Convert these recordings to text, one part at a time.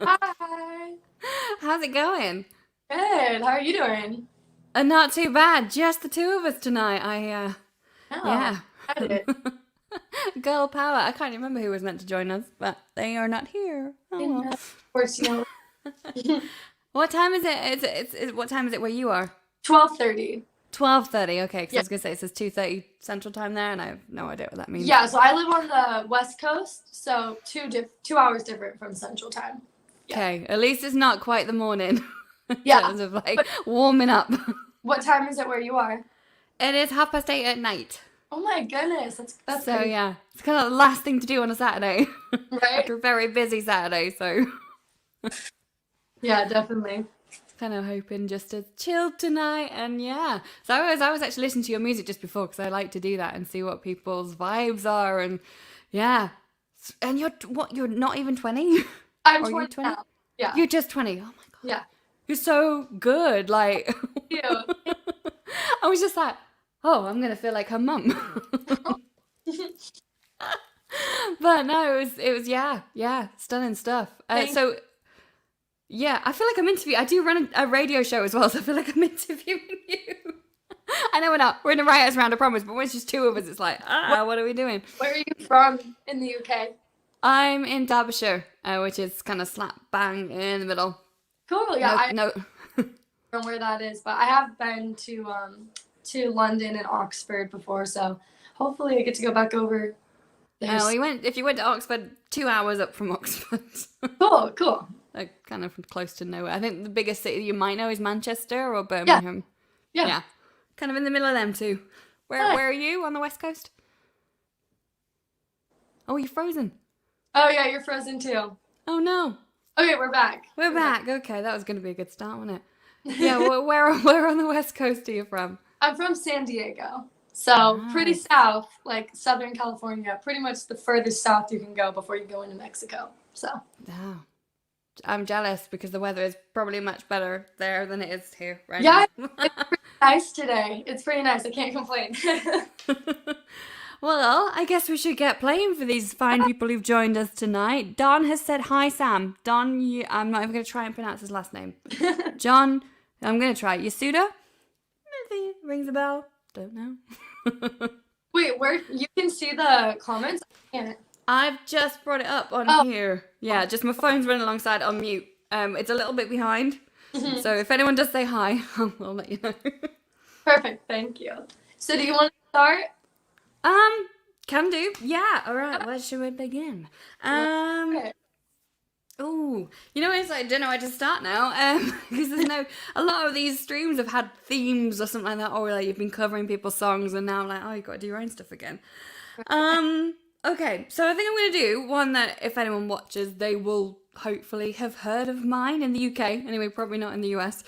Hi. How's it going? Good. How are you doing? Not too bad. Just the two of us tonight. Oh, Yeah. excited. Girl power. I can't remember who was meant to join us, but they are not here. Oh And well. of course, What time is it? What time is it where you are? 12:30. 12:30. Okay, because I Yeah. was gonna say it says 2:30 Central Time there, and I have no idea what that means. Yeah, so I live on the West Coast, so 2 hours different from Central Time. Yeah. Okay, at least it's not quite the morning in Yeah. terms of like But warming up. what time is it where you are? It is 8:30 at night. Oh my goodness, that's So crazy, yeah, it's kind of the last thing to do on a Saturday right? after a very busy Saturday. So Yeah, definitely. kind of hoping just to chill tonight, and yeah. So I was actually listening to your music just before because I like to do that and see what people's vibes are, and yeah. And you're what? You're not even 20, I'm or are you 20 20? now. Yeah. You're just 20. Oh my god, Yeah. you're so good. Like You. I was just like, oh, I'm gonna feel like her mum. But no, it was yeah, stunning stuff. Thank So yeah, I feel like I'm interviewing. I do run a radio show as well, so I feel like I'm interviewing you. I know we're not. We're in a writers' round, I promise. But when it's just two of us, it's like, what are we doing? Where are you from in the UK? I'm in Derbyshire, which is kind of slap bang in the middle. Cool. Yeah, No, I no. don't know where that is, but I have been to London and Oxford before, so hopefully I get to go back over there. We went. If you went to Oxford, 2 hours up from Oxford, Cool, cool. like kind of close to nowhere. I think the biggest city you might know is Manchester or Yeah, Birmingham. yeah. Yeah, kind of in the middle of them two. Where Nice. Where are you on the west coast? Oh, you're frozen. Oh yeah, you're frozen too. Oh no. Okay, we're back. We're We're back. back. Okay, that was going to be a good start, wasn't it? Yeah, where on the west coast are you from? I'm from San Diego, so pretty Nice. south, like Southern California, pretty much the furthest south you can go before you go into Mexico. So Oh, I'm jealous because the weather is probably much better there than it is here right yeah, now. it's pretty nice today. It's pretty nice. I can't complain. Well, I guess we should get playing for these fine people who've joined us tonight. Don has said hi, Sam. Don, I'm not even going to try and pronounce his last name. John, I'm going to try. Yasuda? Maybe rings a bell. Don't know. Wait, where you can see the comments? I can't. I've just brought it up on Oh, here. Yeah, just my phone's running alongside on mute. It's a little bit behind. mhm. So if anyone does say hi, I'll let you know. Perfect. Thank you. So, do you want to start? Um, can do. Yeah, all right. Where should we begin? Okay. Oh, it's like, I don't know where to start now. Because there's no, a lot of these streams have had themes or something like that, or like you've been covering people's songs, and now I'm like, oh, you've got to do your own stuff again. Okay, so I think I'm going to do one that if anyone watches, they will hopefully have heard of mine in the UK. Anyway, probably not in the US.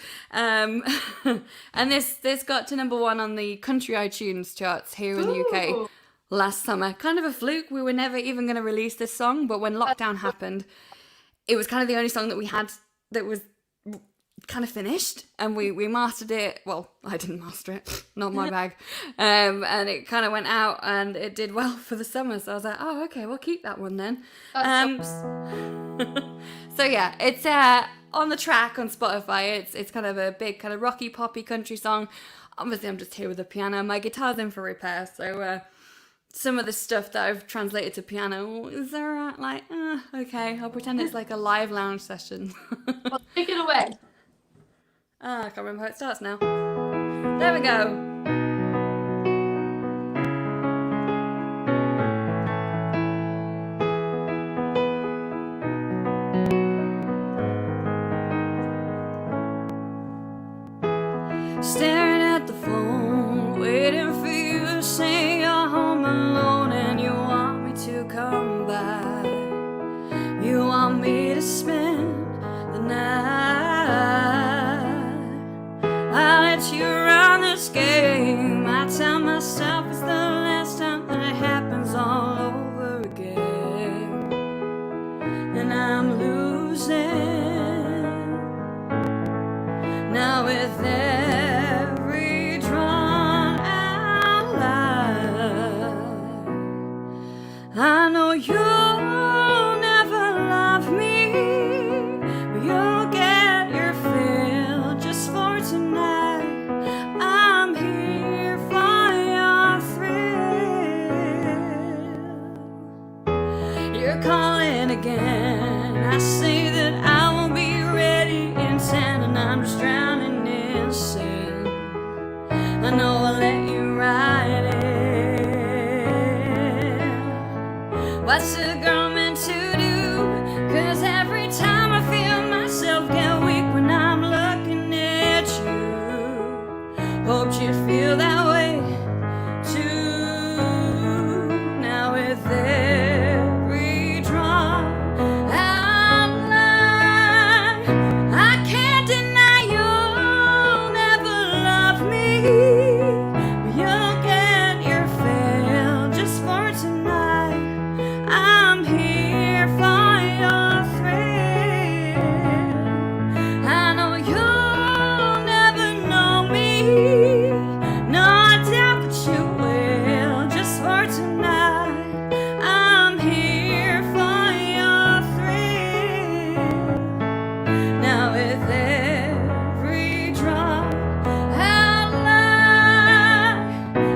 And this got to number one on the country iTunes charts here in the UK Ooh. last summer. Kind of a fluke. We were never even going to release this song, but when lockdown happened, it was kind of the only song that we had that was kind of finished, and we mastered it. Well, I didn't master it, not my bag. And it kind of went out and it did well for the summer, so I was like, oh, okay, we'll keep that one then. That's So yeah, it's on the track on Spotify. It's kind of a big kind of rocky poppy country song. Obviously I'm just here with the piano. My guitar's in for repair, so some of the stuff that I've translated to piano is there like okay, I'll pretend it's like a live lounge session. well, take it away. I can't remember how it starts now. There we go. Staring at the phone, waiting for you to say you're home alone and you want me to come back. You want me to spend the night. I let you run this game. I tell myself it's the last time that it happens all over again. And I'm losing. Now with every drawn out line, I know you'll never love me and I'm just drowning in sin. I know I'll let you ride it. What's a girl meant to do? 'Cause every time I feel myself get weak when I'm looking at you. Hoped you'd feel that way too. Now with every drop I lie, I can't deny you'll never love me. You'll get your fill just for tonight. I'm here for your thrill. I know you'll never know me. No, I doubt that you will. Just for tonight, I'm here for your thrill. Now with every drop I lie,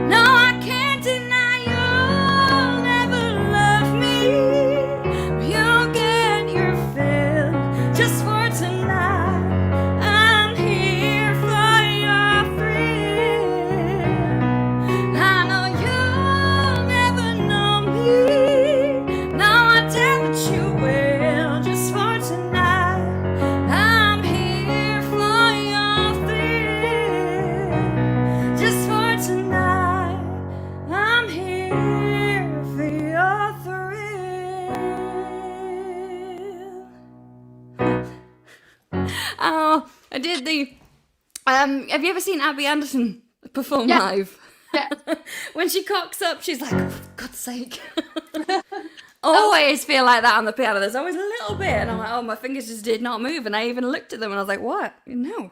no, I can't deny you'll never love me. You'll get your fill just for tonight. I'm here for your thrill. I know you'll never know me. No, I doubt that you will. Just for tonight, I'm here for your thrill. Just for tonight, I'm here for your thrill. Oh, I did the. Have you ever seen Abby Anderson perform Yeah. live? Yeah. When she cocks up, she's like, oh, for God's sake. Always feel like that on the piano. There's always a little bit, and I'm like, oh, my fingers just did not move. And I even looked at them, and I was like, what? No.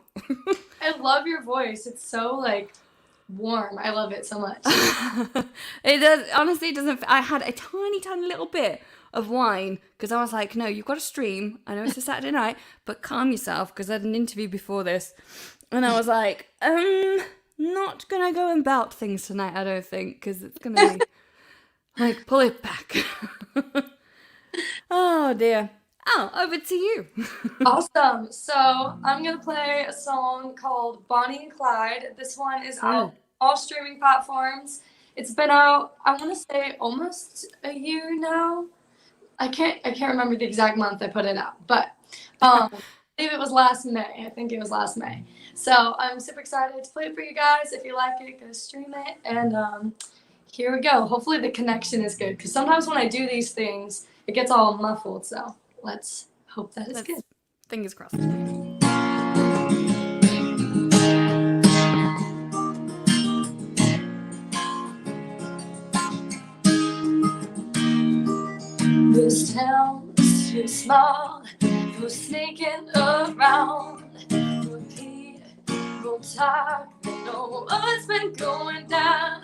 I love your voice. It's so like warm. I love it so much. It does, honestly, it doesn't. I had a tiny little bit of wine because I was like, no, you've got to stream. I know it's a Saturday night, but calm yourself because I had an interview before this. And I was like, not going to go and bout things tonight, I don't think, because it's going to be like, pull it back. Oh, dear. Oh, over to you. Awesome. So I'm going to play a song called Bonnie and Clyde. This one is out all streaming platforms. It's been out, I want to say, almost a year now. I can't remember the exact month I put it out, but I believe it was last May. I think it was last May. So I'm super excited to play it for you guys. If you like it, go stream it. And here we go. Hopefully the connection is good because sometimes when I do these things, it gets all muffled. So let's hope that it's good. Fingers crossed. This town is too small for sneaking around. People talk, they know what's been going down.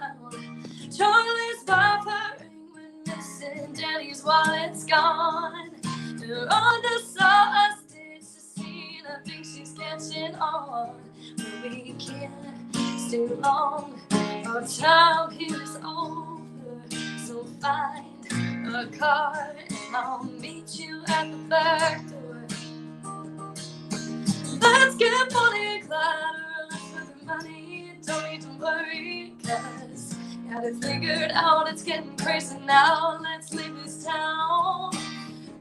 Charlie's buffering when missing, Danny's wallet's gone. They're on the sausage scene, I think she's catching on. But we can't stay long, our time here is over. So find a car and I'll meet you at the back door. Let's get Bonnie and Clyde for the money. Don't need to worry, cause got it figured out. It's getting crazy now. Let's leave this town.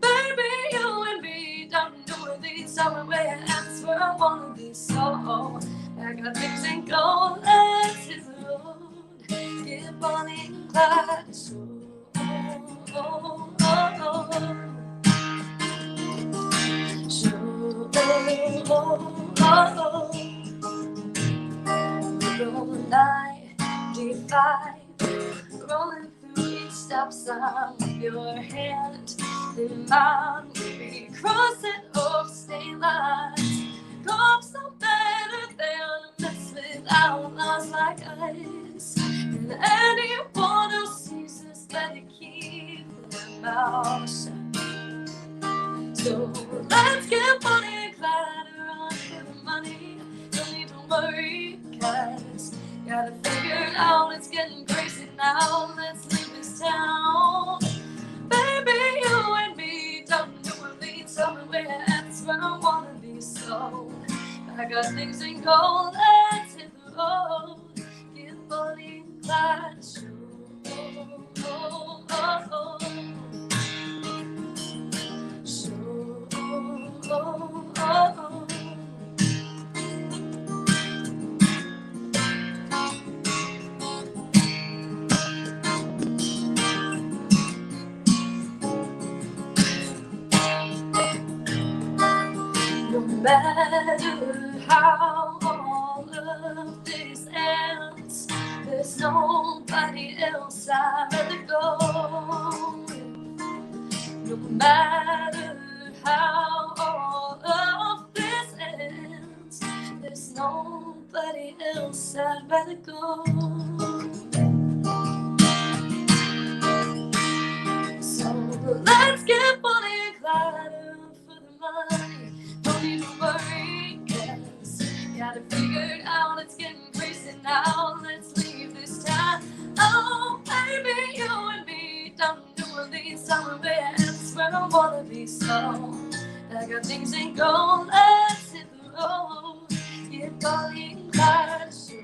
Baby, you and me don't know these somewhere else where I wanna be. So I got things in go. Let's hit the road. Get Bonnie and Clyde. So Rolling 95, rolling through each stop sign with your hand in mine. We'll be crossing off state lines. Cops know better than to mess with outlaws like us. And anyone who sees us better keep their mouth shut. So let's get Bonnie and Clyde around for the money. Don't need to worry, cause got it figured out. It's getting crazy now. Let's leave this town. Baby, you and me don't know where we somewhere else where I wanna be. So I got things in gold, let's hit the road. Get Bonnie and Clyde a show. Oh, oh, oh, show. Oh, oh, oh. No matter how all of this ends, there's nobody else I'd rather go with. No matter how all of this ends, there's nobody else I'd rather go. So let's get Bonnie and Clyde up for the money. Don't need to worry, 'cause got it figured out. It's getting crazy now. Let's leave this town. Oh, baby, you and me down to New Orleans, somewhere else where I wanna be. So I got things in gold. Let's hit the road. Get Bonnie and Clyde a show.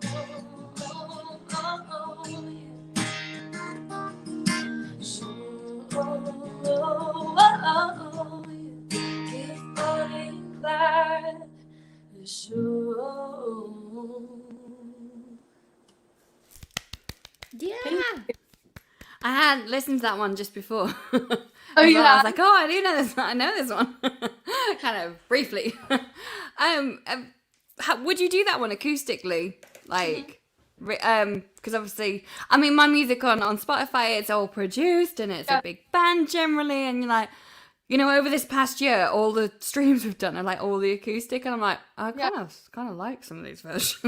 Oh, oh, oh, yeah. Yeah. I had listened to that one just before. Oh, yeah. I was like, oh, I do know this one. I know this one. Kind of briefly. Would you do that one acoustically? Like, because obviously, I mean, my music on Spotify, it's all produced and it's a big band generally, and you're like, you know, over this past year, all the streams we've done are like all the acoustic, and I'm like, I kind of like some of these versions.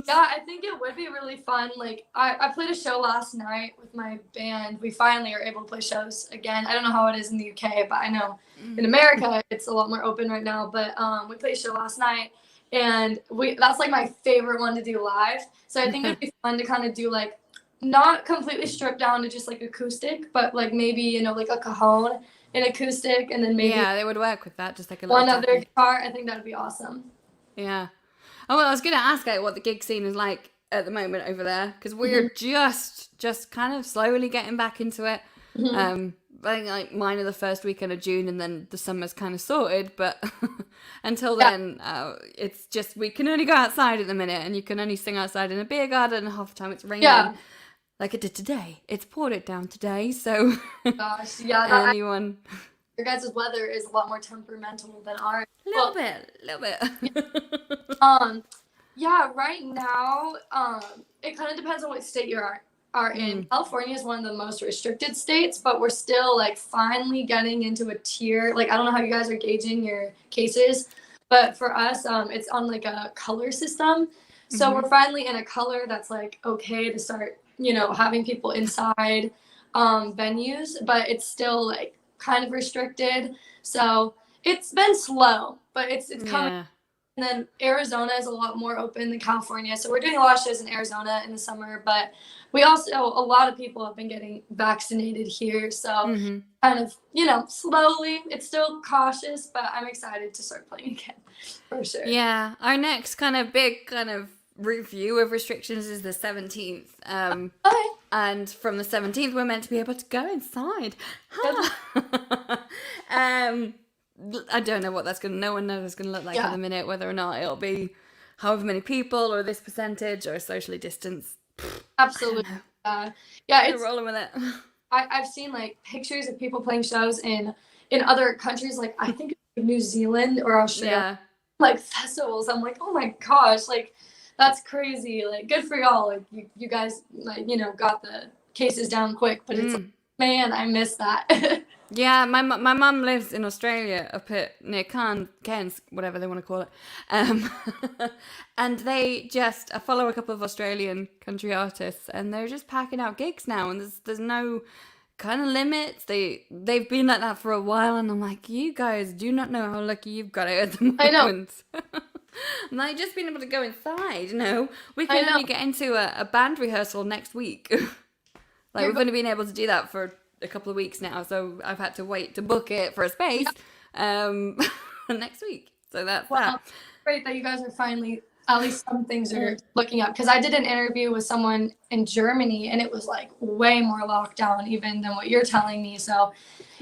Yeah, I think it would be really fun. Like, I played a show last night with my band. We finally are able to play shows again. I don't know how it is in the UK, but I know in America it's a lot more open right now. But we played a show last night, and that's like my favorite one to do live. So I think it'd be fun to kind of do like not completely stripped down to just like acoustic, but like maybe, you know, like a cajon and acoustic, and then maybe they would work with that, just like a one other guitar. I think that'd be awesome. Yeah. Oh, well, I was going to ask what the gig scene is like at the moment over there, because we're just kind of slowly getting back into it. I think like mine are the first weekend of June, and then the summer's kind of sorted, but until then, it's just, we can only go outside at the minute, and you can only sing outside in a beer garden, and half the time it's raining, like it did today. It's poured it down today, so gosh, yeah, anyone... Your guys' weather is a lot more temperamental than ours. A little bit. Yeah, right now, it kind of depends on what state you are in. California is one of the most restricted states, but we're still like finally getting into a tier. Like, I don't know how you guys are gauging your cases, but for us, it's on like a color system. So we're finally in a color that's like okay to start, you know, having people inside venues, but it's still like kind of restricted. So it's been slow, but it's coming. Yeah. And then Arizona is a lot more open than California. So we're doing a lot of shows in Arizona in the summer, but we also, a lot of people have been getting vaccinated here. So kind of, you know, slowly, it's still cautious, but I'm excited to start playing again for sure. Yeah. Our next kind of big kind of review of restrictions is the 17th. Okay. And from the 17th, we're meant to be able to go inside. I don't know what that's going to, no one knows what it's going to look like in a minute, whether or not it'll be however many people or this percentage or socially distanced. Absolutely. Yeah, it's rolling with it. I've seen like pictures of people playing shows in other countries, like I think New Zealand or Australia, like festivals. I'm like, oh my gosh, like that's crazy. Like, good for y'all. Like you guys, like, you know, got the cases down quick, but it's like, man, I miss that. Yeah, my mum lives in Australia, up at near Cairns, whatever they want to call it. And they just, I follow a couple of Australian country artists, and they're just packing out gigs now, and there's no kind of limits. They've been like that for a while, and I'm like, you guys do not know how lucky you've got it at the moment. I know. I'm like, just being able to go inside, you know. We can only get into a band rehearsal next week. We've only been able to do that for a couple of weeks now, so I've had to wait to book it for a space next week. So that's that. great that you guys are finally, at least some things are looking up. Because I did an interview with someone in Germany, and it was like way more lockdown even than what you're telling me. So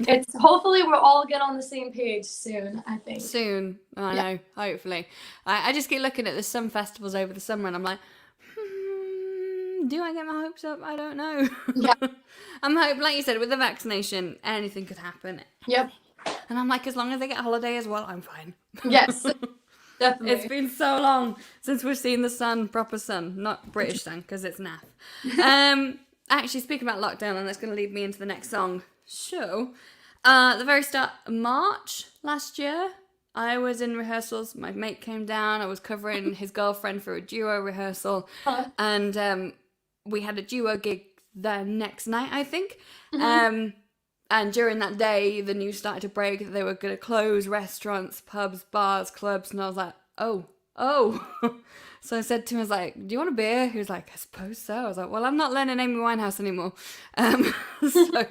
it's hopefully we'll all get on the same page soon, I think. Soon. I know, hopefully. I just keep looking at some festivals over the summer and I'm like, do I get my hopes up? I don't know. Yeah. I'm hoping, like you said, with the vaccination, anything could happen. Yep. And I'm like, as long as I get a holiday as well, I'm fine. Yes. Definitely. It's been so long since we've seen the sun, proper sun, not British sun, because it's naff. Actually, speaking about lockdown, and that's going to lead me into the next song. So, the very start of March last year, I was in rehearsals. My mate came down. I was covering his girlfriend for a duo rehearsal. And we had a duo gig the next night, I think. And during that day, the news started to break that they were going to close restaurants, pubs, bars, clubs. And I was like, oh. So I said to him, I was like, do you want a beer? He was like, I suppose so. I was like, well, I'm not learning Amy Winehouse anymore. So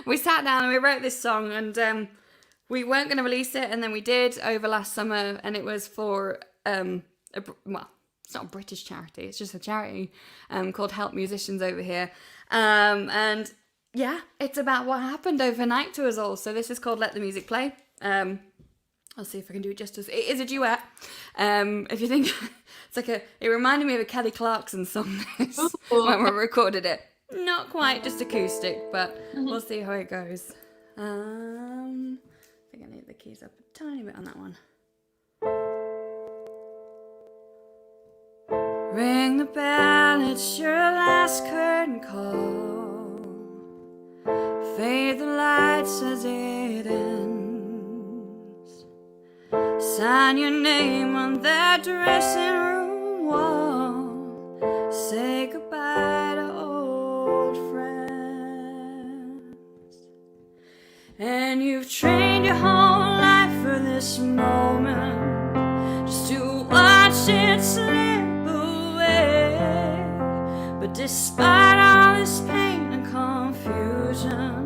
we sat down and we wrote this song, and we weren't going to release it. And then we did over last summer, and it was for, well, it's not a British charity. It's just a charity called Help Musicians over here. And yeah, it's about what happened overnight to us all. So this is called Let the Music Play. I'll see if I can do it justice. It is a duet. If you think, it's like it reminded me of a Kelly Clarkson song when we recorded it. Not quite just acoustic, but we'll see how it goes. I think I need the keys up a tiny bit on that one. Ring the bell, it's your last curtain call. Fade the lights as it ends. Sign your name on that dressing room wall. Say goodbye to old friends. And you've trained your whole life for this moment, just to watch it slip away. But despite all this pain and confusion,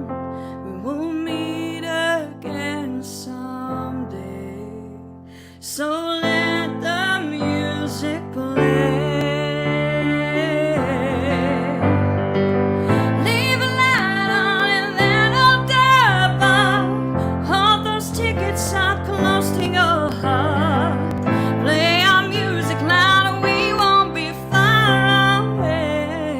we will meet again someday. So let the music play. Leave a light on in that old dive bar. Hold those tickets up close to your heart. Play our music loud and we won't be far away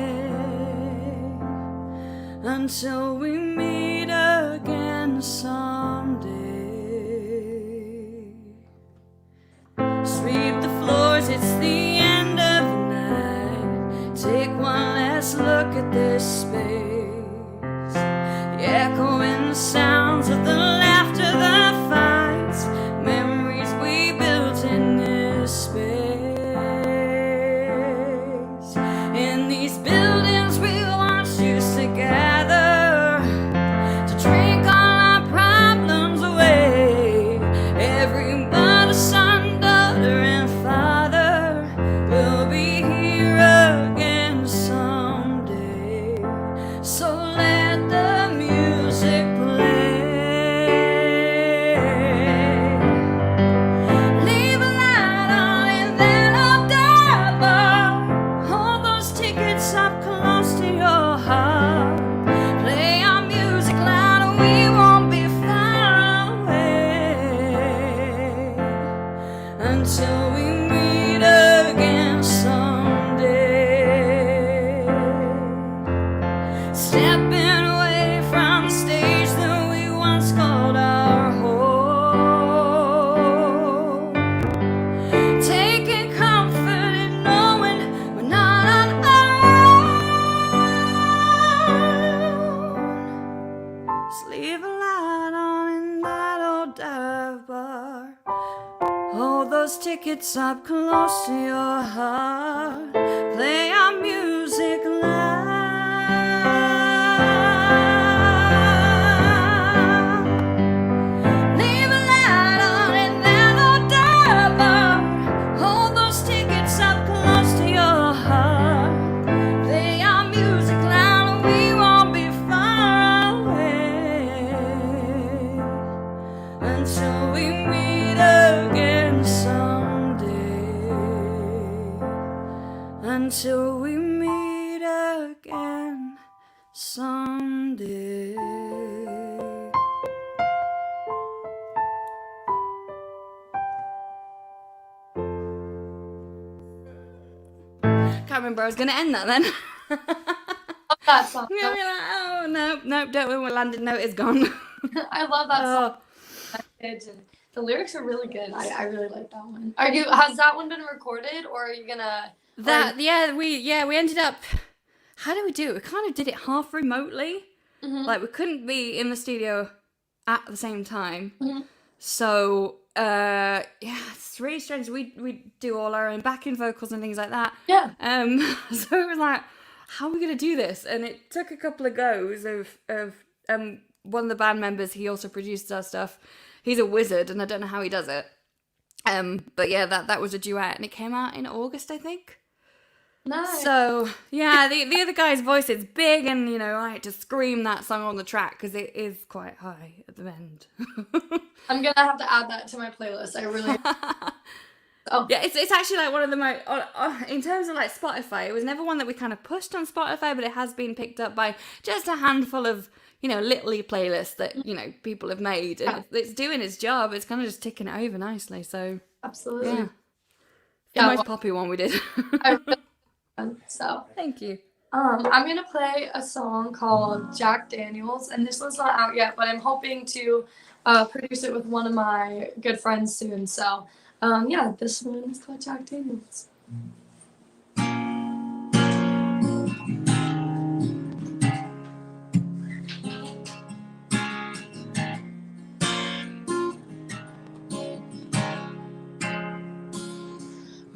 until we meet again someday. Sweep the floors, it's the end of the night. Take one last look at this space. The echoing sounds of the laughter, the fights, memories we built in this space. In these buildings we once used to gather, to drink all our problems away. Everybody, son, daughter, and father will be here again someday. So let the music play. Leave a light on in that old dive bar. Hold those tickets up close to your heart. Play our music loud and we won't be far away until we meet again someday. Stepping away from the stage that we once called our home. Taking comfort in knowing we're not on our own. Just leave a light on in that old dive bar. Hold those tickets up close to your heart. Play our music loud. Leave a light on in that old dive bar. Hold those tickets up close to your heart. Play our music loud and we won't be far away until we meet again someday. until we meet again someday. Can't remember I was gonna end that then. Love that song. I'm gonna be like, oh no, don't know where landed note is gone. I love that song. And the lyrics are really good. I really like that one. Has that one been recorded, or are you gonna? We ended up. How did we do it? We kind of did it half remotely. Mm-hmm. Like we couldn't be in the studio at the same time. Mm-hmm. So it's really strange. We do all our own backing vocals and things like that. Yeah. So it was like, how are we gonna do this? And it took a couple of goes of one of the band members. He also produced our stuff. He's a wizard, and I don't know how he does it. But yeah, that was a duet, and it came out in August, I think. Nice. So yeah, the other guy's voice is big, and I had to scream that song on the track because it is quite high at the end. I'm gonna have to add that to my playlist. I really. Oh yeah, it's actually like one of the most in terms of like Spotify. It was never one that we kind of pushed on Spotify, but it has been picked up by just a handful of little playlists that people have made, and it's doing its job. It's kind of just ticking it over nicely. So absolutely, the most poppy one we did. So thank you. I'm gonna play a song called Jack Daniels, and this one's not out yet, but I'm hoping to produce it with one of my good friends soon. So this one is called Jack Daniels.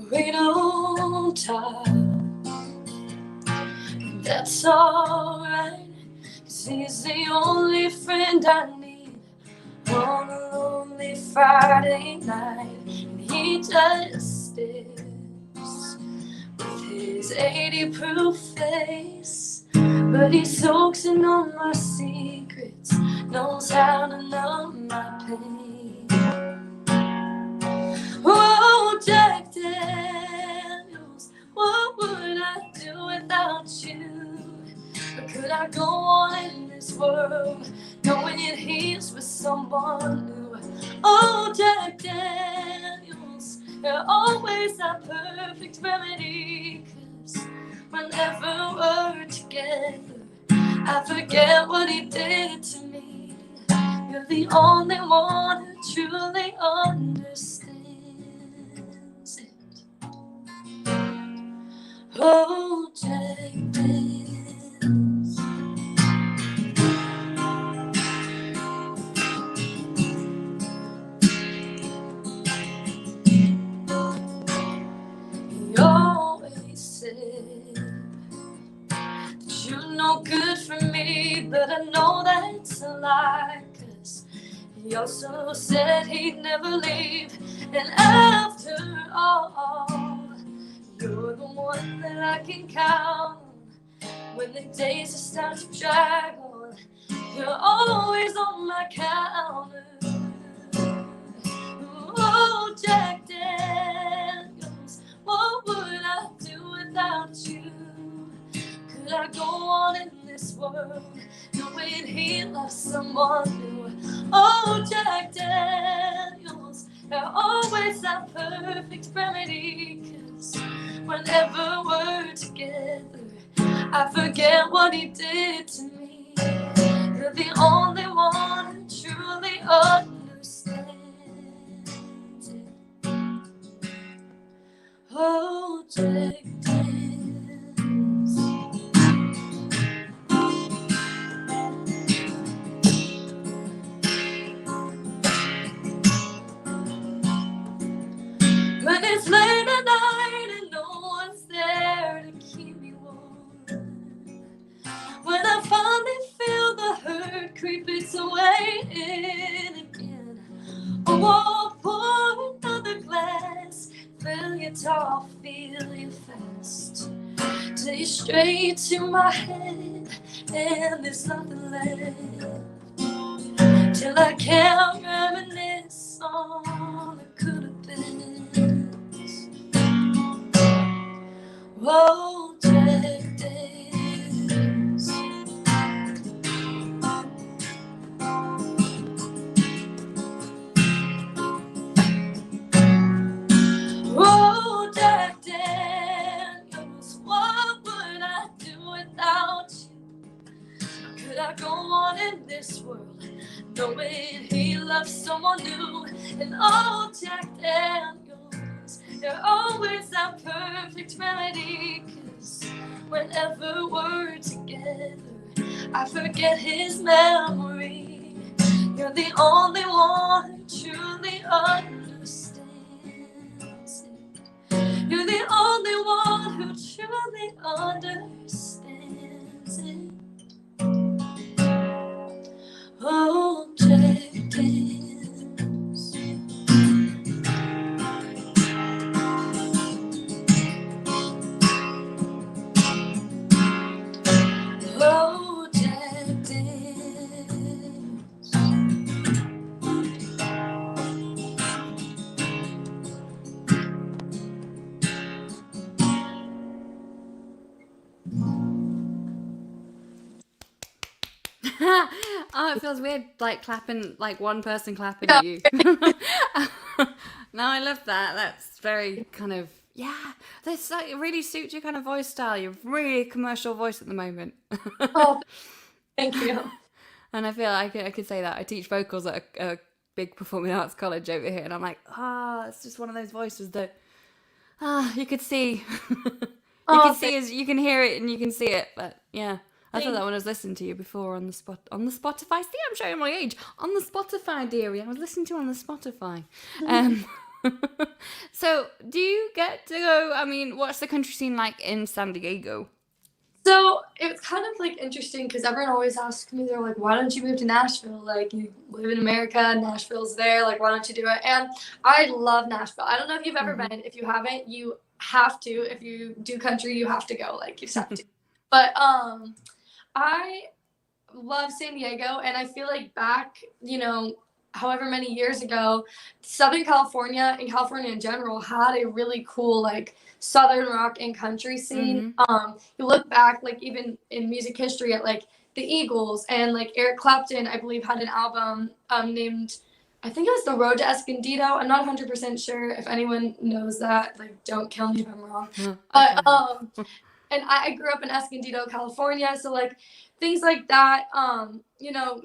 Wait on time, that's alright, 'cause he's the only friend I need on a lonely Friday night. And he just stares with his 80 proof face, but he soaks in all my secrets, knows how to numb my pain. Oh, Jack Daniels, what would I do without you? Or could I go on in this world knowing it heals with someone new? Oh, Jack Daniels, you're always that perfect remedy, 'cause whenever we're together, I forget what he did to me. You're the only one who truly understands it. Oh, Jack Daniels. He always said that you're no good for me, but I know that's a lie, 'cause he also said he'd never leave. And after all, you're the one that I can count on when the days start to drag on. You're always on my counter. Oh, Jack Daniels, what would I do without you? Could I go on in this world knowing he loves someone new? Oh, Jack Daniels, you're always that perfect remedy, 'cause whenever we're together, I forget what he did to me. You're the only one who truly understands it. Oh, Jack Daniels. When it's late at night and no one's there to keep me warm, when I finally feel the hurt creep its way in again, I won't pour another glass, fill your tall, feel you fast, till you straight to my head, and there's nothing left, till I can't reminisce on the could have been. Whoa. this world, knowing he loves someone new. And oh, Jack Daniels, you're always that perfect remedy. 'Cause whenever we're together, I forget his memory. You're the only one who truly understands it. You're the only one who truly understands it. Oh, Jack Daniels. Oh, Jack Daniels. Oh, it feels weird, like clapping, like one person clapping Yeah. at you. No, I love that. That's very kind of, yeah. This like, it really suits your kind of voice style. You're really commercial voice at the moment. Oh, thank you. And I feel like I could say that. I teach vocals at a big performing arts college over here, and I'm like, it's just one of those voices that, you could see. You can see as you can hear it and you can see it, but yeah. I thought that when I was listening to you before on the Spotify. See, I'm showing my age. On the Spotify, dearie. I was listening to you on the Spotify. So, do you get to go? I mean, what's the country scene like in San Diego? So it's kind of like interesting because everyone always asks me, they're like, why don't you move to Nashville? Like, you live in America, Nashville's there. Like, why don't you do it? And I love Nashville. I don't know if you've ever been. If you haven't, you have to. If you do country, you have to go. Like, you just have to. But I love San Diego, and I feel like back, however many years ago, Southern California and California in general had a really cool like Southern rock and country scene. You look back, like even in music history, at like the Eagles and like Eric Clapton, I believe, had an album named, I think it was The Road to Escondido. I'm not 100% sure. If anyone knows that, like, don't kill me if I'm wrong. But and I grew up in Escondido, California, so like things like that,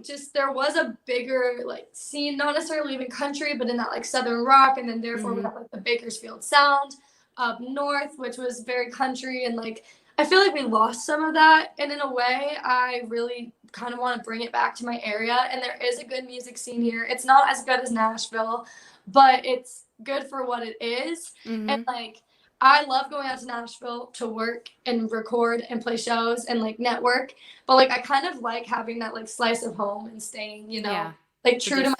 just there was a bigger like scene, not necessarily even country, but in that like Southern rock, and then therefore we have like the Bakersfield Sound up north, which was very country, and like I feel like we lost some of that, and in a way I really kind of want to bring it back to my area. And there is a good music scene here. It's not as good as Nashville, but it's good for what it is. And like I love going out to Nashville to work and record and play shows and like network, but like I kind of like having that like slice of home and staying, like true to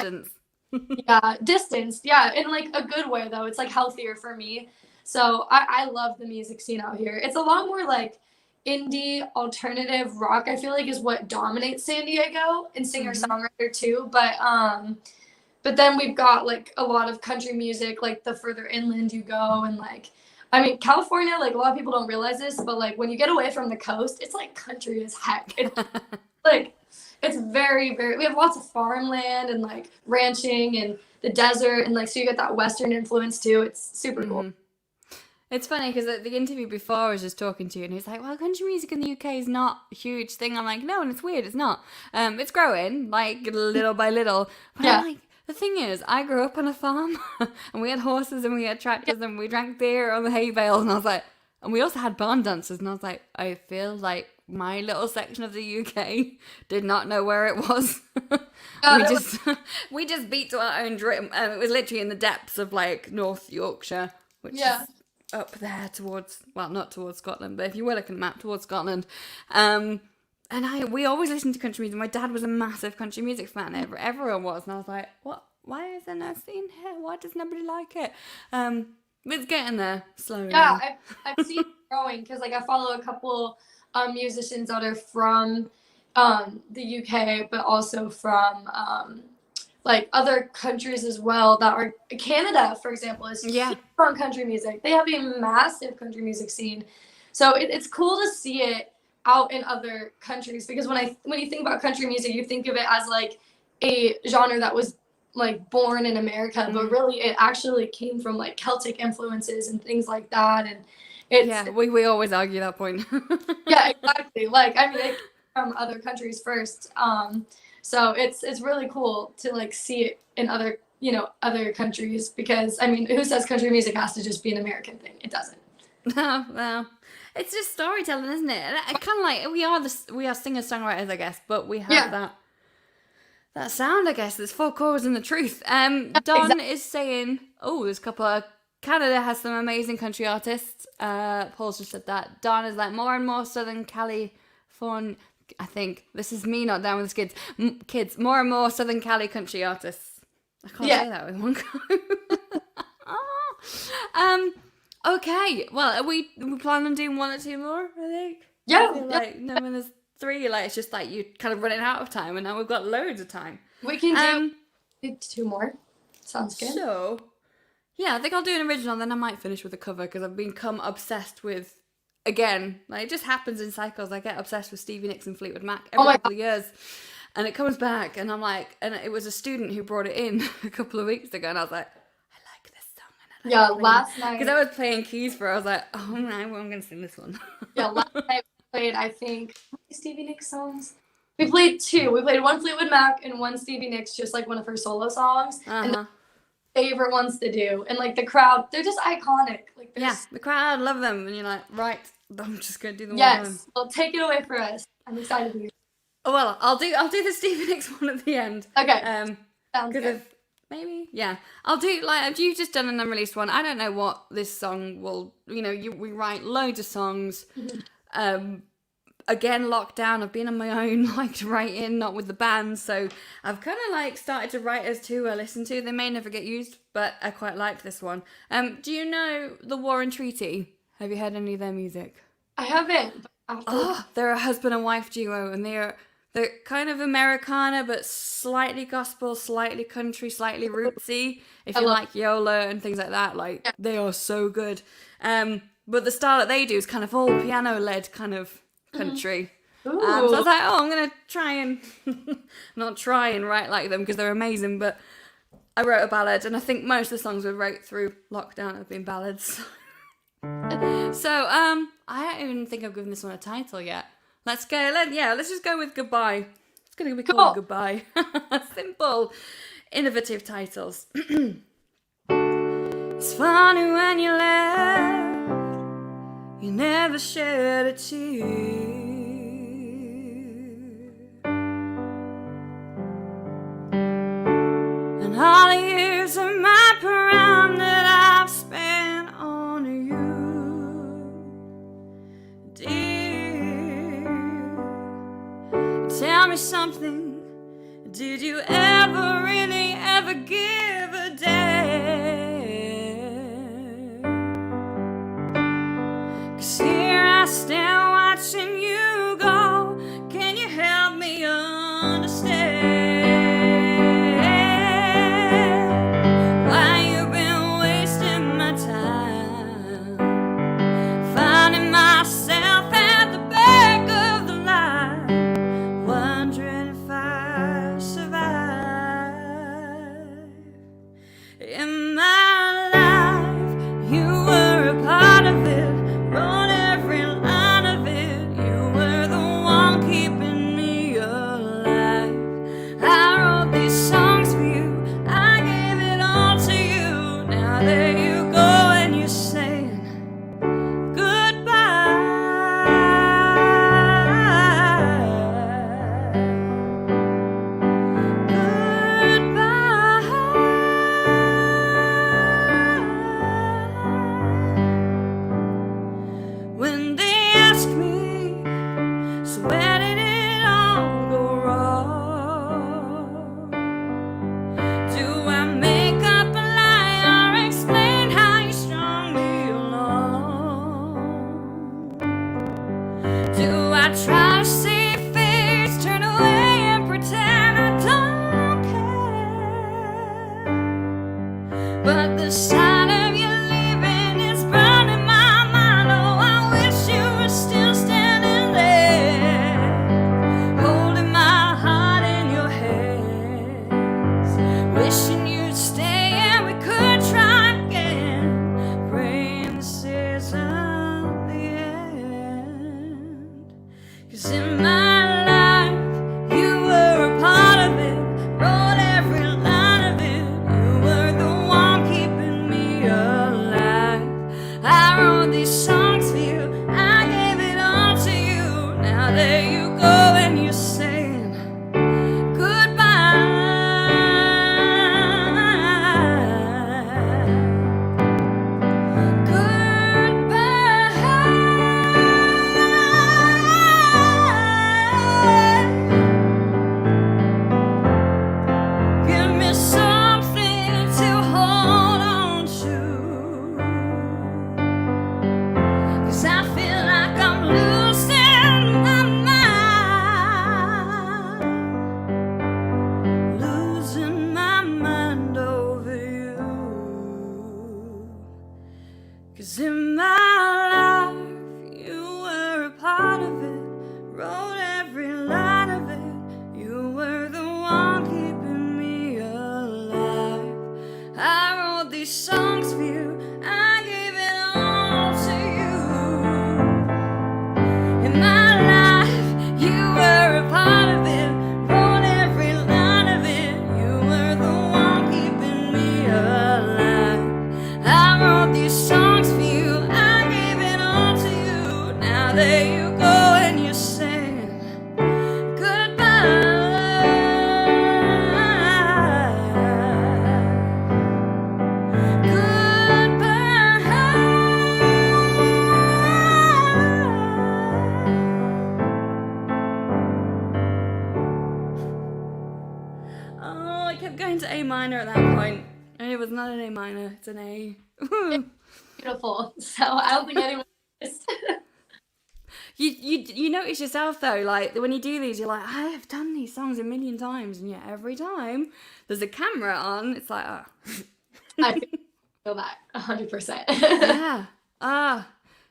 my distance. Yeah, in like a good way though. It's like healthier for me. So I love the music scene out here. It's a lot more like indie alternative rock, I feel like, is what dominates San Diego, and singer-songwriter too. But then we've got like a lot of country music, like the further inland you go, and like I mean, California, like a lot of people don't realize this, but like when you get away from the coast, it's like country as heck. It's like it's very, very. We have lots of farmland and like ranching and the desert, and like so you get that Western influence too. It's super cool. It's funny because the interview before I was just talking to you, and he's like, "Well, country music in the UK is not a huge thing." I'm like, "No, and it's weird. It's not. It's growing like little by little." But I'm like, the thing is, I grew up on a farm, and we had horses, and we had tractors, and we drank beer on the hay bales, and I was like, and we also had barn dances, and I was like, I feel like my little section of the UK did not know where it was. We just beat to our own drum. It was literally in the depths of like North Yorkshire, which is up there towards, well, not towards Scotland, but if you were looking at the map, towards Scotland. And we always listened to country music. My dad was a massive country music fan. Everyone was. And I was like, what? Why is there no scene here? Why does nobody like it? It's getting there slowly. Yeah, I've seen it growing because like I follow a couple musicians that are from the UK, but also from like other countries as well, that are Canada, for example, is huge on country music. They have a massive country music scene. So it's cool to see it out in other countries, because when you think about country music, you think of it as like a genre that was like born in America, but really it actually came from like Celtic influences and things like that. And we always argue that point. Yeah, exactly. Like I mean, it came from other countries first. So it's really cool to like see it in other, you know, other countries, because I mean, who says country music has to just be an American thing? It doesn't. No, well, it's just storytelling, isn't it? Kind of like we are singer songwriters, I guess, but we have Yeah. that sound, I guess. There's four chords and the truth. Don Exactly. is saying, oh, there's a couple of Canada has some amazing country artists. Paul's just said that. Don is like more and more Southern California. I think this is me not down with the kids. More and more Southern Cali country artists. I can't say that with one go. Okay. Well, are we plan on doing one or two more? I think. Yeah. I feel like no, when there's three, like it's just like you kind of running out of time, and now we've got loads of time. We can do two more. Sounds good. So, yeah, I think I'll do an original, then I might finish with a cover, because I've become obsessed with, again, like it just happens in cycles. I get obsessed with Stevie Nicks and Fleetwood Mac every couple of years, and it comes back, and I'm like, and it was a student who brought it in a couple of weeks ago, and I was like, I like this song. And last night. Because I was playing keys for it, I was like, oh no, I'm going to sing this one. Last night we played, I think, how many Stevie Nicks songs? We played two. We played one Fleetwood Mac and one Stevie Nicks, just like one of her solo songs. And the favorite ones to do. And like the crowd, they're just iconic. Like the crowd love them, and you're like, right, I'm just gonna do the one. Yes, well, take it away for us. I'm excited to hear. Oh well, I'll do the Stevie Nicks one at the end. Okay. Sounds good. Maybe, yeah. I'll do, like, you've just done an unreleased one. I don't know what this song will, you know, we write loads of songs. Again, lockdown, I've been on my own, like, to write in, not with the band, so I've kind of, like, started to write as two I listen to. They may never get used, but I quite like this one. Do you know The War and Treaty? Have you heard any of their music? I haven't. They're a husband and wife duo, and they're kind of Americana, but slightly gospel, slightly country, slightly rootsy. If you like Yola and things like that, like, they are so good. But the style that they do is kind of all piano-led kind of country. So I was like, I'm going to try and, not try and write like them, because they're amazing, but I wrote a ballad, and I think most of the songs we wrote through lockdown have been ballads. So, I don't even think I've given this one a title yet. Let's just go with Goodbye. It's going to be called Goodbye. Simple, innovative titles. It's funny when you left, you never shed a tear. And all the years of my prime that I've spent on you, dear, tell me something. Did you ever really ever give a damn? 'Cause here I stand watching you go. Can you help me understand why you've been wasting my time, finding myself at the back of the line, wondering if I survive. In my life, you were a part of it, rolling wrote these songs for you. I gave it all to you. Now there you go and you're saying goodbye. Give me something to hold on to, 'cause I feel like I'm losing my mind, losing my mind over you. 'Cause in my life you were a part of it, wrote every line of it. You were the one keeping me alive. I wrote these songs for you. I gave it all to you. In my life, you were a part of it, wrote every line of it. You were the one keeping me alive. I wrote these songs for you. I gave it all to you. Now there you go and you're saying goodbye. Oh, I kept going to A minor at that point. And it was not an A minor, it's an A. Beautiful. So I don't think anyone noticed. You notice yourself though, like when you do these, you're like, I have done these songs a million times, and yet every time there's a camera on, it's like, oh. I feel that 100%. Yeah.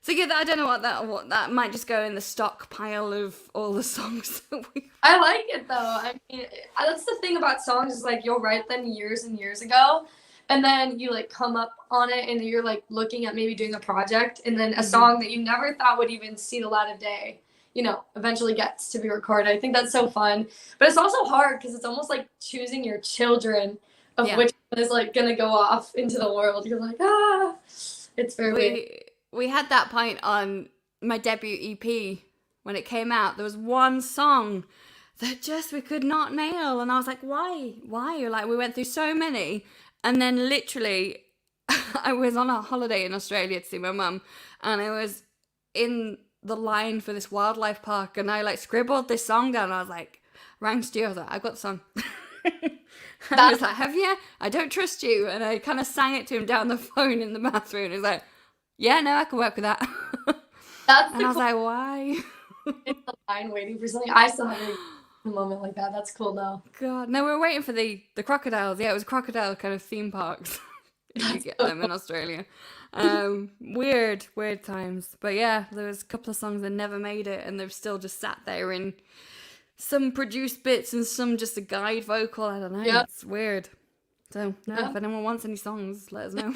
So yeah, I don't know what that might just go in the stockpile of all the songs that we. I like it though. I mean, that's the thing about songs is like you'll write them years and years ago, and then you like come up on it and you're like looking at maybe doing a project, and then a song that you never thought would even see the light of day, eventually gets to be recorded. I think that's so fun, but it's also hard because it's almost like choosing your children of which one is like gonna go off into the world. You're like, it's very weird. We had that point on my debut EP when it came out. There was one song that just we could not nail, and I was like, why? Like we went through so many, and then literally I was on a holiday in Australia to see my mum, and I was in the line for this wildlife park, and I like scribbled this song down, and I was like, rang Stu, I was like, I've got the song. I was like, have you? I don't trust you. And I kind of sang it to him down the phone in the bathroom, and he was like, yeah, no, I can work with that. And I was like, why? In the line waiting for something. I still have a moment like that. That's cool though. God, no, we were waiting for the crocodiles. Yeah, it was crocodile kind of theme parks. If you get them in Australia. Weird times. But yeah, there was a couple of songs that never made it, and they've still just sat there in some produced bits and some just a guide vocal. I don't know. Yep. It's weird. So, if anyone wants any songs, let us know.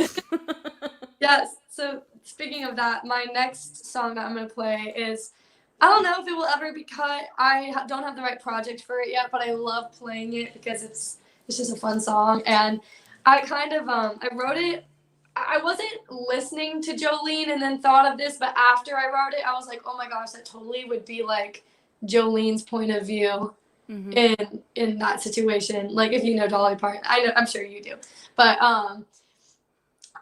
Yes. So, speaking of that, my next song that I'm going to play is, I don't know if it will ever be cut. I don't have the right project for it yet, but I love playing it because it's just a fun song. And I kind of, I wrote it, I wasn't listening to Jolene and then thought of this, but after I wrote it, I was like, oh my gosh, that totally would be like Jolene's point of view in that situation. Like if you know Dolly Parton, I'm sure you do. But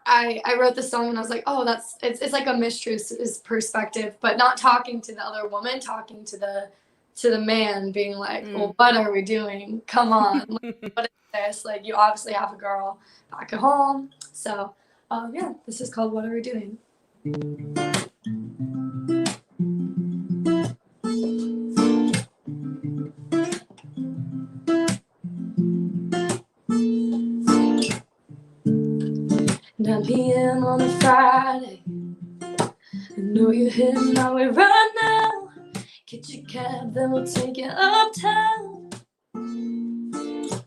I wrote the song and I was like, oh, it's like a mistress's perspective, but not talking to the other woman, talking to the man, being like, well, what are we doing? Come on, like, what is this? Like, you obviously have a girl back at home. So, this is called What Are We Doing? PM on a Friday. I know you're heading our way right now. Get your cab, then we'll take you uptown. And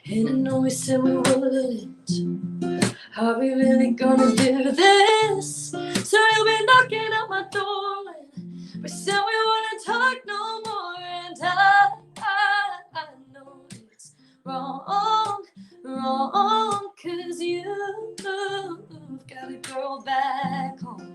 I know we said we wouldn't. Are we really gonna do this? So you'll be knocking at my door. We said we wouldn't talk no more. And I know it's wrong. wrong, 'cause you've got a girl back home.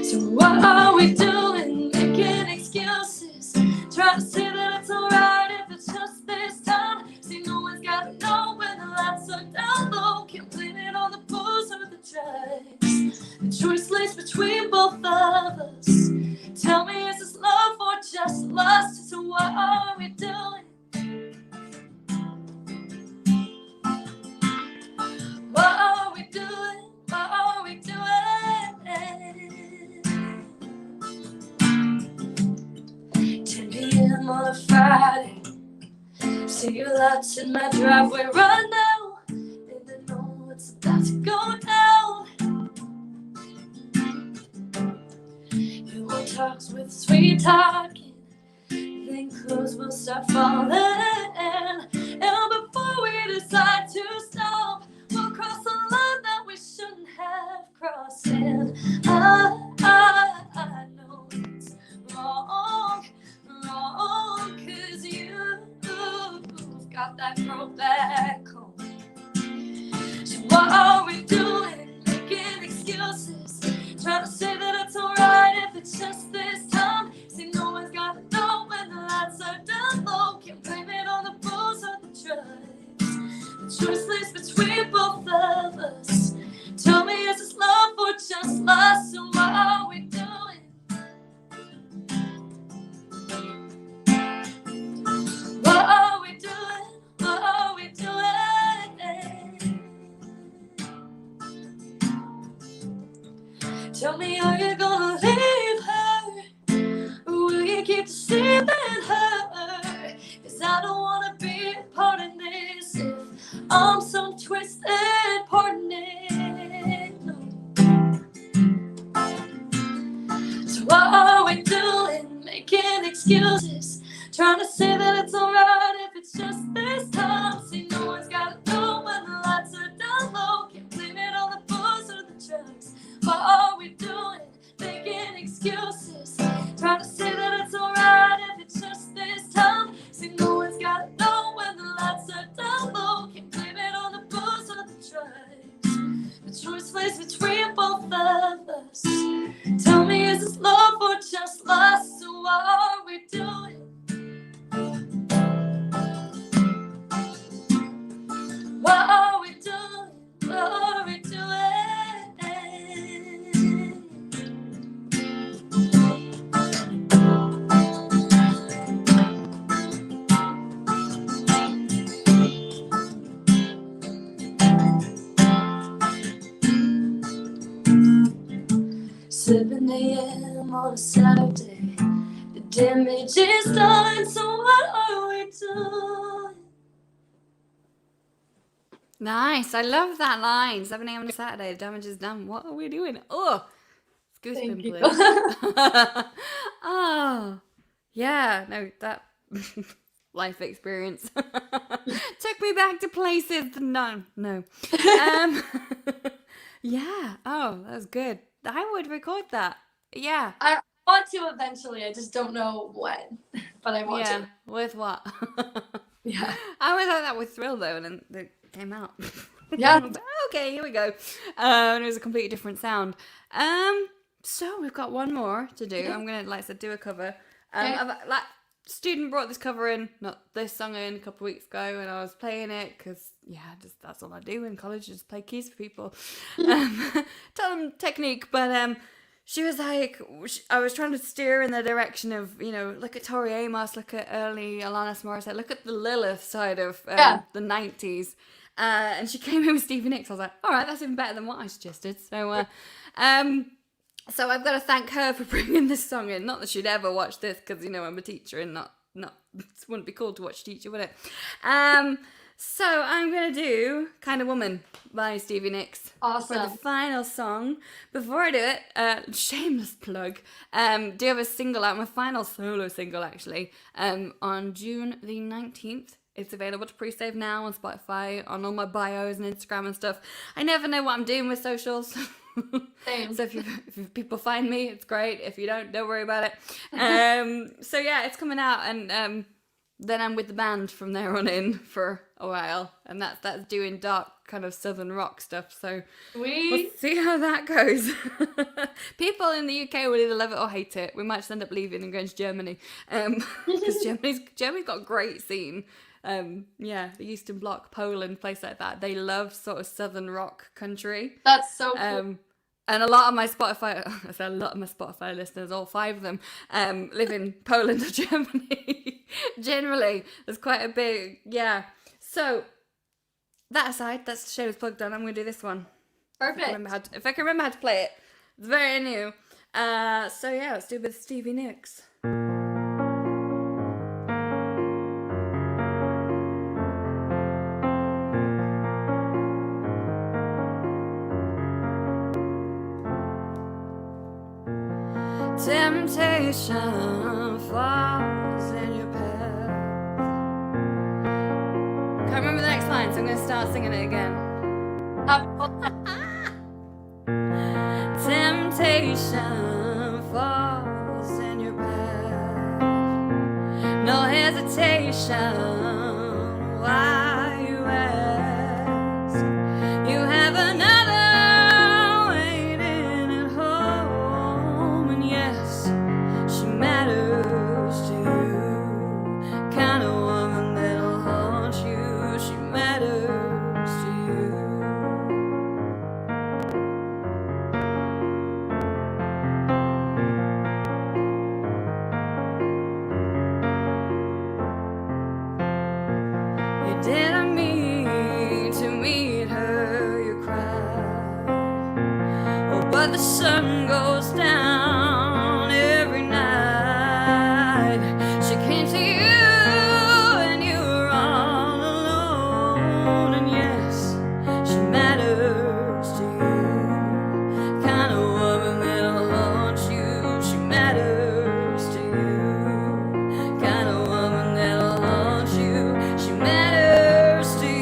So what are we doing, making excuses, trying to say that it's alright if it's just this time? See, no one's gotta know when the lights are down low. Can't blame it on the booze or the drugs. The choice lays between both of us. Tell me, is this love or just lust? So what are we doing? What are we doing? What are we doing? 10 p.m. on a Friday. See your lights in my driveway right now, and I know it's about to go down. You want talks with sweet talking, then clothes will start falling. And before we decide to stop, we'll cross a line that we shouldn't have crossed. And I know it's wrong, 'cause you've got that girl back home. So what are we doing, making excuses, trying to say that it's alright if it's just this time? See, no one's gotta know when the lights are down low. Can't blame it on the booze or the drugs. The choice lays between both of us. Tell me, is this love or just lust? So what are we doing? What are we doing? What are we doing? Tell me, are you gonna leave her? Or will you keep deceiving her? 'Cause I don't wanna be a part in this if I'm so twisted, pardon it. No. So what are we doing, making excuses, trying to say that it's alright if it's just this time? See, no one's gotta know when the lights are down low. Can't blame it on the booze or the drugs. What are we doing, making excuses, trying to say that it's alright if it's just this time? See, no one's gotta know when the lights are down low. Can't blame it on the booze or the drugs. The choice lays between both of us. Tell me, is this love or just lust? So what are we doing? What are we doing? What are we doing? 7 a.m. on a Saturday. The damage is done, so what are we doing? Nice. I love that line. 7 a.m. on a Saturday. The damage is done. What are we doing? Oh, it's Thank you. goosebumps. Oh, yeah. No, that life experience took me back to places. No. Yeah. Oh, that was good. I would record that. Yeah. I want to eventually. I just don't know when, but I want Yeah. to. With what? Yeah. I was like that with Thrill though, and then it came out. Yeah. Okay, here we go. And it was a completely different sound. So we've got one more to do. I'm gonna like I said, do a cover. Okay. Like student brought this cover in, not this song in a couple of weeks ago, and I was playing it because just that's all I do in college, just play keys for people, tell them technique. But she was like, I was trying to steer in the direction of, look at Tori Amos, look at early Alanis Morissette, look at the Lilith side of the 90s. And she came in with Stevie Nicks. I was like, all right, that's even better than what I suggested. So, so I've got to thank her for bringing this song in. Not that she'd ever watch this, because I'm a teacher and not it wouldn't be cool to watch teacher, would it? So I'm gonna do "Kind of Woman" by Stevie Nicks. Awesome. For the final song. Before I do it, shameless plug. Do have a single out, my final solo single actually, on June the 19th. It's available to pre-save now on Spotify, on all my bios and Instagram and stuff. I never know what I'm doing with socials. Same. So if people find me, it's great. If you don't worry about it. So yeah, it's coming out, and then I'm with the band from there on in for a while, and that's doing dark kind of southern rock stuff. So we'll see how that goes. People in the UK will either love it or hate it. We might just end up leaving and going to Germany, because Germany's got a great scene. The Eastern Bloc, Poland, place like that. They love sort of southern rock country. That's so cool. And a lot of my Spotify listeners, all 5 of them, live in Poland or Germany. Generally, there's quite a big, So, that aside, that's the shameless plug done. I'm going to do this one. Perfect. If I can remember how to play it. It's very new. Let's do a bit of Stevie Nicks. Temptation falls in your path. Can't remember the next line, so I'm going to start singing it again. Temptation falls in your path. No hesitation. Why you ask? You have another waiting at home, and yes, she matters to you. Kind of woman that'll haunt you. She matters to you. You didn't mean to meet her, you cried. Oh, but the sun goes down every night. She came to you and you were all alone. And yes, she matters to you. Kind of woman that'll haunt you. She matters to you. Kind of woman that'll haunt you. She matters to you.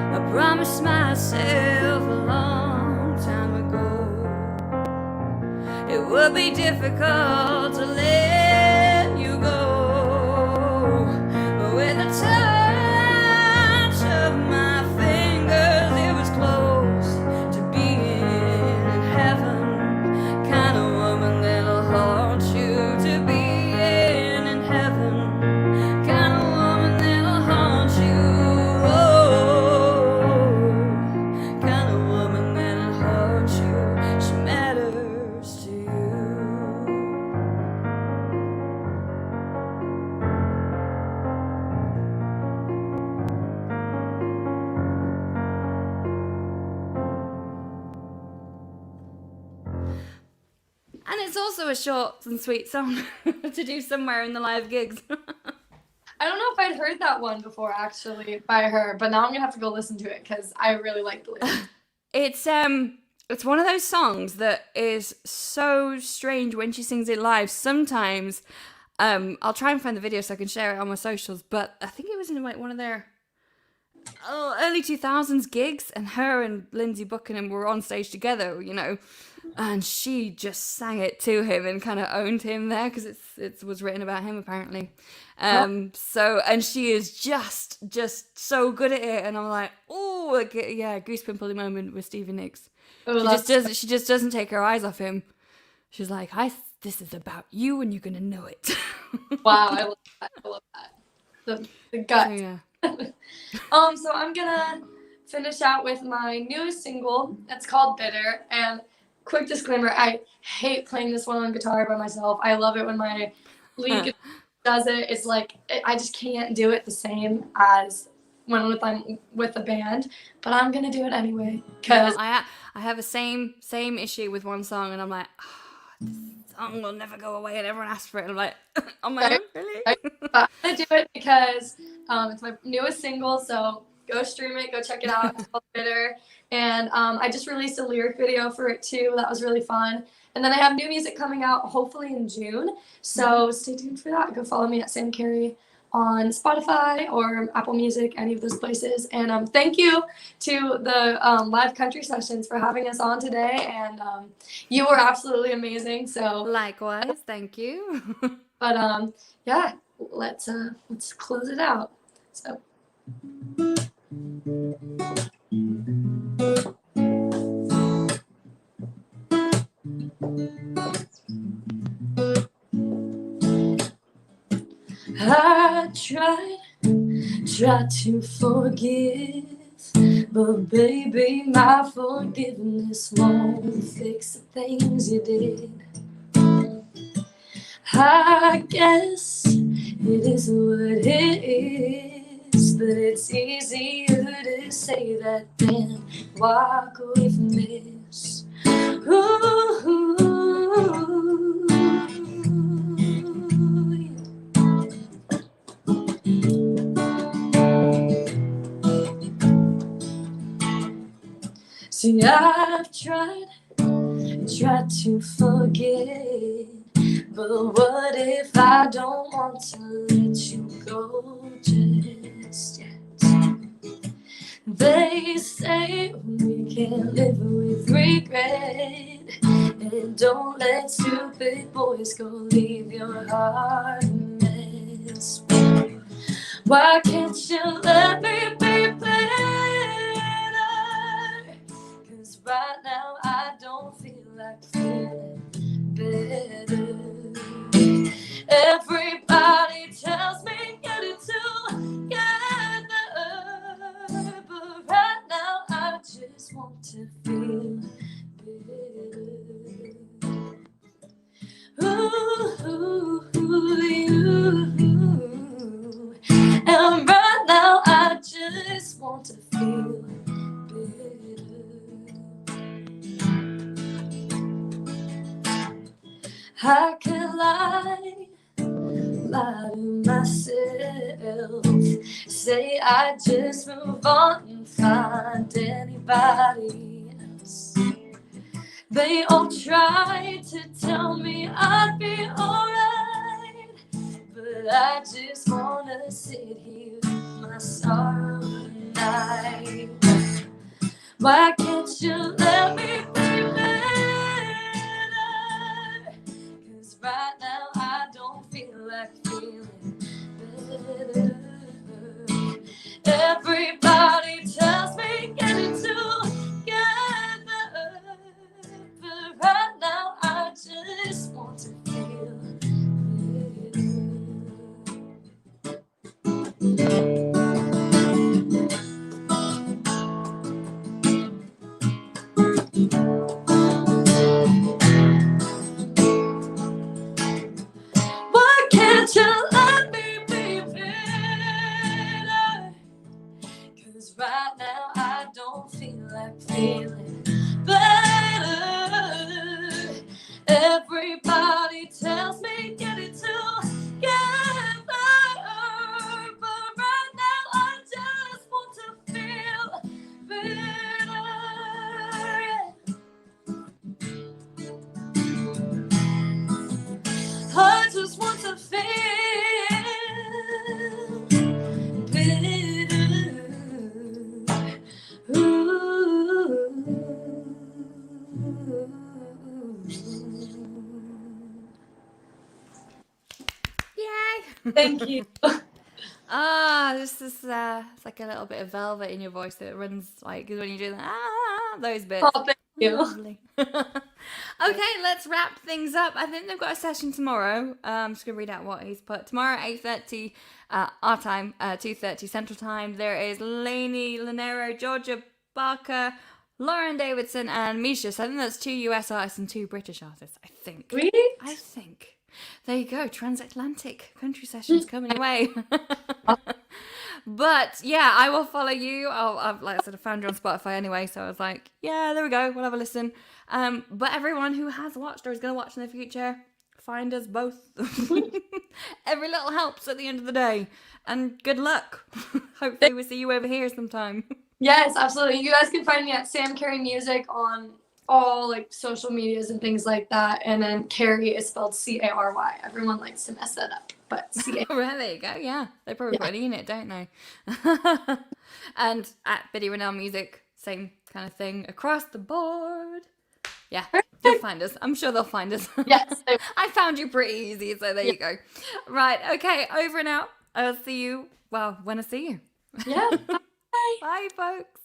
I promised myself a long time ago it would be difficult to let you go. But with the touch of my fingers, it was close to being in heaven. Kind of woman that'll haunt you. To be in heaven. Kind of woman that'll haunt you. Kind of woman that'll haunt you. She matters to you. And it's also a short and sweet song to do somewhere in the live gigs. I don't know if I'd heard that one before, actually, by her, but now I'm going to have to go listen to it because I really like the lyrics. It's one of those songs that is so strange when she sings it live. Sometimes, I'll try and find the video so I can share it on my socials, but I think it was in like one of their early 2000s gigs, and her and Lindsey Buckingham were on stage together, you know, and she just sang it to him and kind of owned him there because it was written about him apparently. So, and she is just so good at it, and I'm like, oh, like, yeah, goosepimply moment with Stevie Nicks. She just doesn't take her eyes off him. She's like, this is about you, and you're gonna know it. Wow, I love that. The gut. So, yeah. So I'm gonna finish out with my newest single. It's called Bitter, and quick disclaimer, I hate playing this one on guitar by myself. I love it when my lead guitar does it. It's like I just can't do it the same as when I'm with the band, but I'm gonna do it anyway because I have a same issue with one song, and I'm like, this song will never go away, and everyone asks for it, and I'm like, on my own, really? But I'm gonna do it because it's my newest single, so go stream it, go check it out. It's called Bitter. And I just released a lyric video for it too. That was really fun. And then I have new music coming out hopefully in June. So stay tuned for that. Go follow me at Sam Cary on Spotify or Apple Music, any of those places. And thank you to the live country sessions for having us on today. And you were absolutely amazing. So Likewise, thank you. but yeah, let's close it out. So. I tried to forgive, but baby, my forgiveness won't fix the things you did. I guess it is what it is, but it's easier to say that than walk away from this. Ooh. See, I've tried to forget, but what if I don't want to let you go just yet? They say we can't live with regret, and don't let stupid boys go leave your heart a mess. Why can't you let me be better? 'Cause right now I don't feel like feeling better. Everybody tells me get it together, but right now I just want to feel better. Ooh, you. And right now I just want to feel better. I can lie to myself, say I just move on and find anybody else. They all try to tell me I'd be alright, but I just wanna sit here with my sorrow tonight. Why can't you let me be better? 'Cause right now I don't feel like feeling better. Everybody tells me get it together, but right now I just want to feel better. Why can't you let me be better? 'Cause right now I don't feel like feeling better. Everybody tells me get it together, but right now I just want to feel better. I just want to feel better. Ooh. Yay! Thank you. This is it's like a little bit of velvet in your voice that runs like when you do that, those bits. Oh, thank you. Lovely. Okay, let's wrap things up. I think they've got a session tomorrow. I'm just gonna read out what he's put. Tomorrow, 8:30 our time, 2:30 Central Time. There is Lainey Lanero, Georgia Barker, Lauren Davidson, and Misha. So I think that's 2 US artists and 2 British artists. I think. Sweet. I think. There you go, transatlantic country sessions coming your way. But yeah, I will follow you. I've like I said, I found you on Spotify anyway, so I was like, yeah, there we go. We'll have a listen. But everyone who has watched or is going to watch in the future, find us both. Every little helps at the end of the day. And good luck. Hopefully we'll see you over here sometime. Yes, absolutely. You guys can find me at Sam Cary Music on all like social medias and things like that. And then Cary is spelled Cary. Everyone likes to mess that up, but C-A. Well, there you go. Yeah, they probably put an E in it, don't they? And at Biddy Ronelle Music, same kind of thing across the board. Yeah, you'll find us. I'm sure they'll find us. Yes. I found you pretty easy, so there you go. Right, okay, over and out. I'll see you, well, when I see you. Yeah. Bye. Bye, folks.